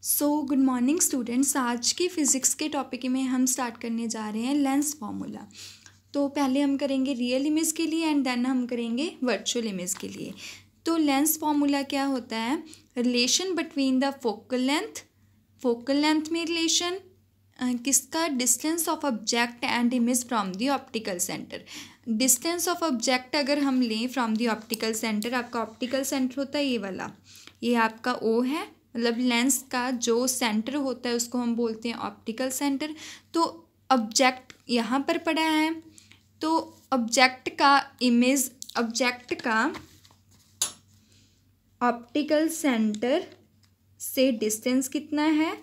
Good morning students. आज की physics के टॉपिक में हम स्टार्ट करने जा रहे हैं लेंस फार्मूला। तो पहले हम करेंगे रियल इमेज के लिए एंड देन हम करेंगे वर्चुअल इमेज के लिए। तो लेंस फार्मूला क्या होता है? Relation between the focal length में रिलेशन किसका? Distance of object and image from the optical centre. Distance of object अगर हम लें फ्रॉम द ऑप्टिकल सेंटर, आपका ऑप्टिकल सेंटर होता है ये वाला, ये आपका ओ है, मतलब लेंस का जो सेंटर होता है उसको हम बोलते हैं ऑप्टिकल सेंटर। तो ऑब्जेक्ट यहाँ पर पड़ा है, तो ऑब्जेक्ट का ऑप्टिकल सेंटर से डिस्टेंस कितना है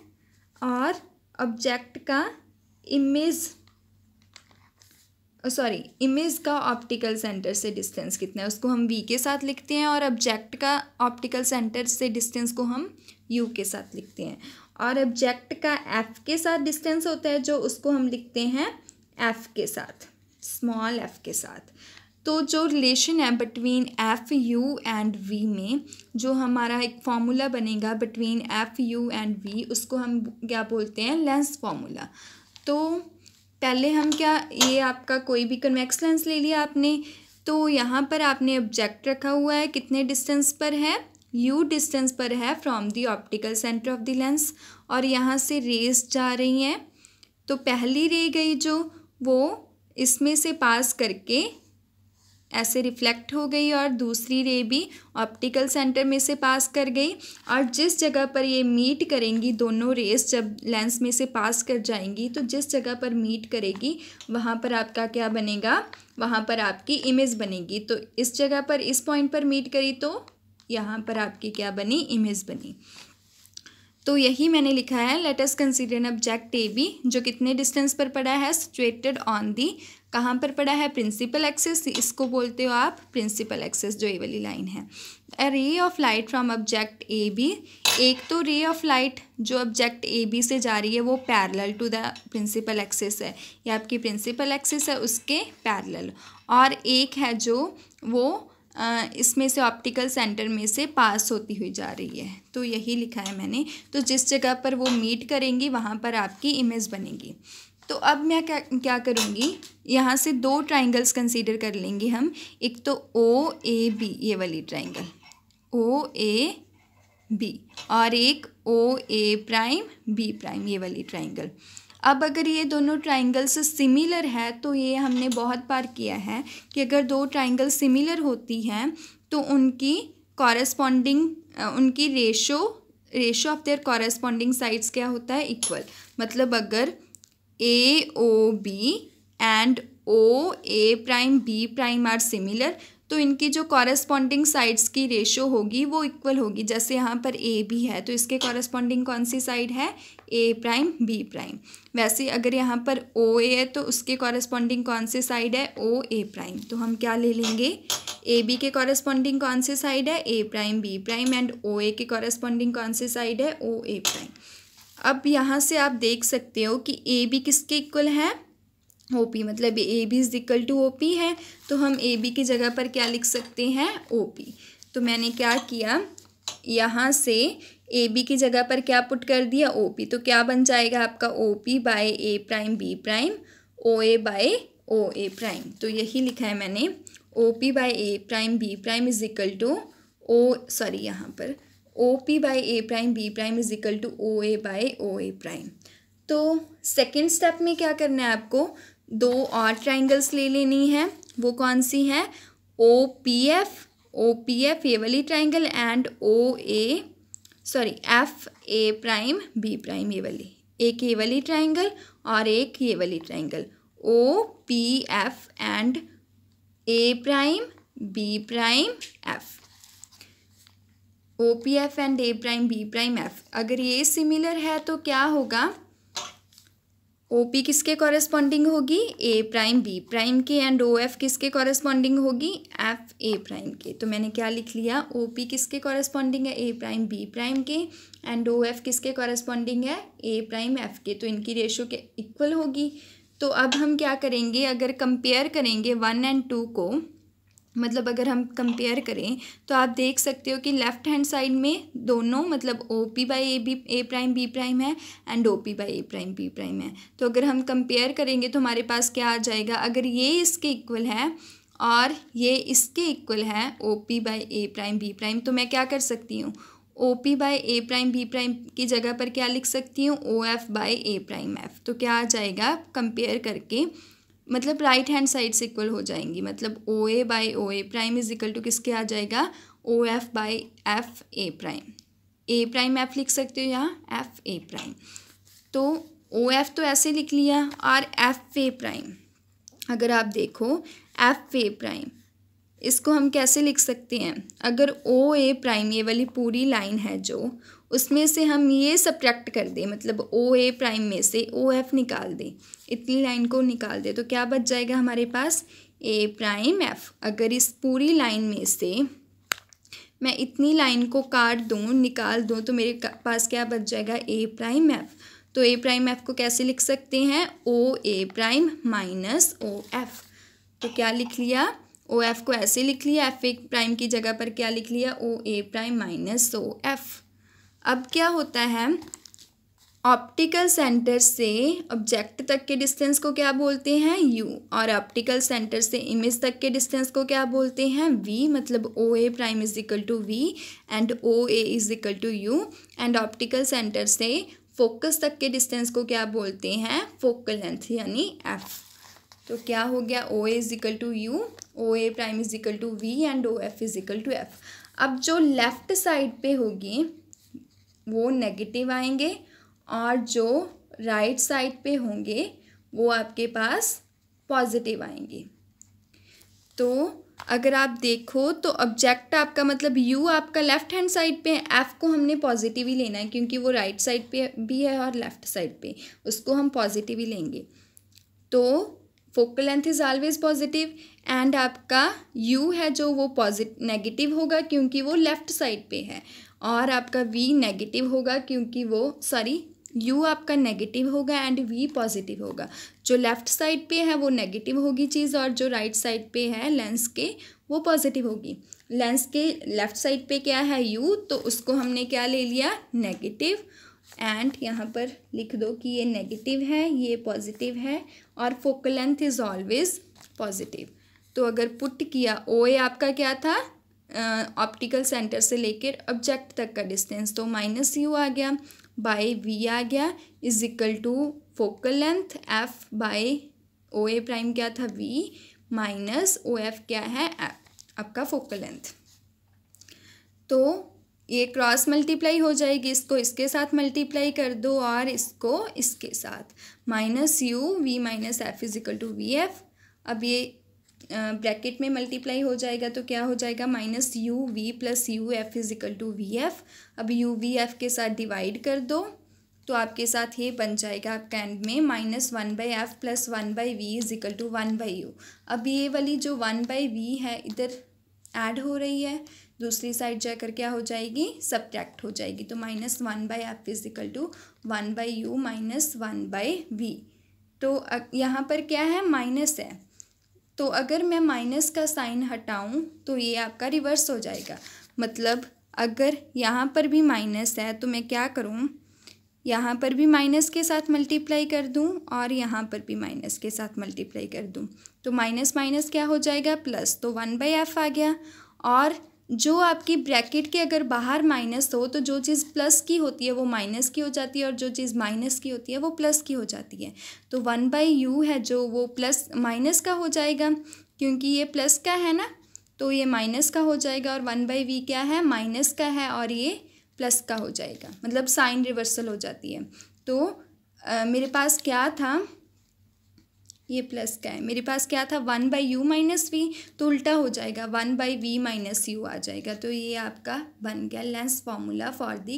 और ऑब्जेक्ट का इमेज का ऑप्टिकल सेंटर से डिस्टेंस कितना है उसको हम v के साथ लिखते हैं, और ऑब्जेक्ट का ऑप्टिकल सेंटर से डिस्टेंस को हम u के साथ लिखते हैं। और ऑब्जेक्ट का f के साथ डिस्टेंस होता है जो उसको हम लिखते हैं f के साथ, स्मॉल f के साथ। तो जो रिलेशन है between F U and V में, जो हमारा एक फार्मूला बनेगा between F U and V, उसको हम क्या बोलते हैं? Lens formula. तो पहले हम ये आपका कोई भी कन्वेक्स लेंस ले लिया आपने, तो यहाँ पर आपने ऑब्जेक्ट रखा हुआ है, कितने डिस्टेंस पर है? u डिस्टेंस पर है from the optical centre of the lens, और यहाँ से रेज जा रही हैं। तो पहली रे गई जो, वो इसमें से पास करके ऐसे रिफ्लेक्ट हो गई, और दूसरी रे भी ऑप्टिकल सेंटर में से पास कर गई, और जिस जगह पर ये मीट करेंगी दोनों रेस, जब लेंस में से पास कर जाएंगी तो जिस जगह पर मीट करेगी वहाँ पर आपका क्या बनेगा? वहाँ पर आपकी इमेज बनेगी। तो इस जगह पर, इस पॉइंट पर मीट करी तो यहाँ पर आपकी क्या बनी? इमेज बनी। तो यही मैंने लिखा है, let us consider an object A B, जो कितने डिस्टेंस पर पड़ा है? सिचुएटेड ऑन दी, कहाँ पर पड़ा है? प्रिंसिपल एक्सिस, इसको बोलते हो आप प्रिंसिपल एक्सिस, जो ये वाली लाइन है। A ray of light from object A B, एक तो रे ऑफ लाइट जो ऑब्जेक्ट ए बी से जा रही है वो parallel to the principal axis है, ये आपकी प्रिंसिपल एक्सिस है उसके पैरेलल, और एक है जो वो इसमें से ऑप्टिकल सेंटर में से पास होती हुई जा रही है। तो यही लिखा है मैंने। तो जिस जगह पर वो मीट करेंगी वहाँ पर आपकी इमेज बनेगी। तो अब मैं क्या करूँगी, यहाँ से दो ट्राइंगल्स कंसीडर कर लेंगे हम। एक तो ओ ए बी, ये वाली ट्राइंगल ओ ए बी, और एक ओ ए प्राइम बी प्राइम, ये वाली ट्राइंगल। अब अगर ये दोनों ट्राइंगल्स सिमिलर है, तो ये हमने बहुत बार किया है कि अगर दो ट्राइंगल सिमिलर होती हैं तो उनकी कॉरेस्पॉन्डिंग, उनकी ratio of their corresponding sides क्या होता है? इक्वल। मतलब अगर A O B and O A prime B prime are similar, तो इनकी जो कॉरेस्पॉन्डिंग साइड्स की रेशो होगी वो इक्वल होगी। जैसे यहाँ पर ए बी है तो इसके कॉरेस्पॉन्डिंग कौन सी साइड है? ए प्राइम बी प्राइम। वैसे अगर यहाँ पर ओ ए है तो उसके कॉरेस्पॉन्डिंग कौन सी साइड है? ओ ए प्राइम। तो हम क्या ले लेंगे? ए बी के कॉरेस्पॉन्डिंग कौन सी साइड है? ए prime B prime, and O ए के कॉरेस्पॉन्डिंग कौन सी साइड है? ओ ए प्राइम। अब यहाँ से आप देख सकते हो कि ए बी किसके इक्वल है? ओ पी, मतलब A B is equal to O P है, तो हम ए बी की जगह पर क्या लिख सकते हैं? O P. तो मैंने क्या किया, यहाँ से ए बी की जगह पर क्या पुट कर दिया? O P. तो क्या बन जाएगा आपका? O P by A prime B prime, O A by O A prime. तो यही लिखा है मैंने, O P by A prime B prime is equal to यहाँ पर O P by A prime B prime is equal to O A by O A prime. तो second step में क्या करना है आपको? दो और ट्राइंगल्स ले लेनी है। वो कौन सी है? ओ पी एफ ये वाली triangle, and F A prime B prime, ये वाली। एक ये वाली ट्राइंगल और एक ये वाली triangle, O P F and A prime B prime F, O P F and A prime B prime F. अगर ये सिमिलर है तो क्या होगा? ओ पी किसके कॉरेस्पॉन्डिंग होगी? ए प्राइम बी प्राइम के, एंड ओ एफ किसके कॉरेस्पॉन्डिंग होगी? एफ ए प्राइम के। तो मैंने क्या लिख लिया? ओ पी किसके कॉरेस्पॉन्डिंग है? ए प्राइम बी प्राइम के, एंड ओ एफ किसके कॉरेस्पॉन्डिंग है? ए प्राइम एफ के। तो इनकी रेशो के इक्वल होगी। तो अब हम क्या करेंगे, अगर कंपेयर करेंगे 1 और 2 को, मतलब अगर हम कंपेयर करें तो आप देख सकते हो कि लेफ़्ट हैंड साइड में दोनों मतलब O P by A prime B prime है and O P by A prime B prime है। तो अगर हम कंपेयर करेंगे तो हमारे पास क्या आ जाएगा, अगर ये इसके इक्वल है और ये इसके इक्वल है O P by A prime B prime, तो मैं क्या कर सकती हूँ, O P by A prime B prime की जगह पर क्या लिख सकती हूँ, O F by A prime F. तो क्या आ जाएगा कंपेयर करके, मतलब राइट हैंड साइड से इक्वल हो जाएंगी, मतलब O A by O A prime is equal to किसके आ जाएगा, O F by F A prime F लिख सकते हो यहाँ एफ ए प्राइम। तो ओ एफ तो ऐसे लिख लिया, और एफ ए प्राइम अगर आप देखो एफ ए प्राइम इसको हम कैसे लिख सकते हैं, अगर ओ ए प्राइम ये वाली पूरी लाइन है जो, उसमें से हम ये सब्ट्रैक्ट कर दें, मतलब ओ ए प्राइम में से ओ एफ निकाल दें, इतनी लाइन को निकाल दें, तो क्या बच जाएगा हमारे पास ए प्राइम एफ। अगर इस पूरी लाइन में से मैं इतनी लाइन को काट दूँ, निकाल दूँ, तो मेरे पास क्या बच जाएगा ए प्राइम एफ। तो ए प्राइम एफ को कैसे लिख सकते हैं, ओ A prime minus O F. तो क्या लिख लिया, ओ एफ को ऐसे लिख लिया, एफ ए प्राइम की जगह पर क्या लिख लिया, ओ A prime minus O F. अब क्या होता है, ऑप्टिकल सेंटर से ऑब्जेक्ट तक के डिस्टेंस को क्या बोलते हैं, यू, और ऑप्टिकल सेंटर से इमेज तक के डिस्टेंस को क्या बोलते हैं, वी, मतलब O A prime is equal to V and O A is equal to U. And optical centre से फोकस तक के डिस्टेंस को क्या बोलते हैं, फोकल लेंथ यानी एफ। तो क्या हो गया, O A is equal to U, O A prime is equal to V and O F is equal to F. अब जो लेफ़्ट साइड पे होगी वो नेगेटिव आएंगे, और जो राइट साइड पे होंगे वो आपके पास पॉजिटिव आएंगे। तो अगर आप देखो तो ऑब्जेक्ट आपका मतलब यू आपका लेफ़्ट हैंड साइड पे है, एफ़ को हमने पॉजिटिव ही लेना है क्योंकि वो राइट साइड पे भी है और लेफ़्ट साइड पे, उसको हम पॉजिटिव ही लेंगे। तो focal length is always positive, and आपका यू है जो वो नेगेटिव होगा क्योंकि वो लेफ़्ट साइड पे है, और आपका वी नेगेटिव होगा क्योंकि वो यू आपका नेगेटिव होगा एंड वी पॉजिटिव होगा। जो लेफ़्ट साइड पे है वो नेगेटिव होगी चीज़, और जो राइट साइड पे है लेंस के वो पॉजिटिव होगी। लेंस के लेफ़्ट साइड पे क्या है यू, तो उसको हमने क्या ले लिया, नेगेटिव, एंड यहाँ पर लिख दो कि ये नेगेटिव है, ये पॉजिटिव है, और focal length is always positive. तो अगर पुट किया, ओ ए आपका क्या था, ऑप्टिकल सेंटर से लेकर ऑब्जेक्ट तक का डिस्टेंस, तो माइनस यू आ गया बाय वी आ गया is equal to focal length F by O A prime क्या था, वी, माइनस ओ एफ क्या है, आपका फोकल लेंथ। तो ये क्रॉस मल्टीप्लाई हो जाएगी, इसको इसके साथ मल्टीप्लाई कर दो और इसको इसके साथ, minus U V minus F is equal to V F. अब ये ब्रैकेट में मल्टीप्लाई हो जाएगा तो क्या हो जाएगा, minus U V plus U F is equal to V F. अब यू वी एफ के साथ डिवाइड कर दो तो आपके साथ ये बन जाएगा आपका एंड में minus one by f plus one by v is equal to one by u. अब ये वाली जो वन बाई वी है इधर ऐड हो रही है, दूसरी साइड जाकर क्या हो जाएगी, सब्ट्रैक्ट हो जाएगी। तो minus one by f is equal to one by you minus one by v. तो यहाँ पर क्या है, माइनस है, तो अगर मैं माइनस का साइन हटाऊं तो ये आपका रिवर्स हो जाएगा। मतलब अगर यहाँ पर भी माइनस है तो मैं क्या करूँ, यहाँ पर भी माइनस के साथ मल्टीप्लाई कर दूँ और यहाँ पर भी माइनस के साथ मल्टीप्लाई कर दूँ, तो माइनस माइनस क्या हो जाएगा, प्लस, तो वन बाई एफ आ गया। और जो आपकी ब्रैकेट के अगर बाहर माइनस हो तो जो चीज़ प्लस की होती है वो माइनस की हो जाती है, और जो चीज़ माइनस की होती है वो प्लस की हो जाती है। तो वन बाई यू है जो वो प्लस माइनस का हो जाएगा, क्योंकि ये प्लस का है ना, तो ये माइनस का हो जाएगा, और वन बाई वी क्या है, माइनस का है और ये प्लस का हो जाएगा, मतलब साइन रिवर्सल हो जाती है। तो मेरे पास क्या था, ये प्लस का है, मेरे पास क्या था, one by you minus V, तो उल्टा हो जाएगा, one by V minus U आ जाएगा। तो ये आपका बन गया लेंस फॉर्मूला फॉर दी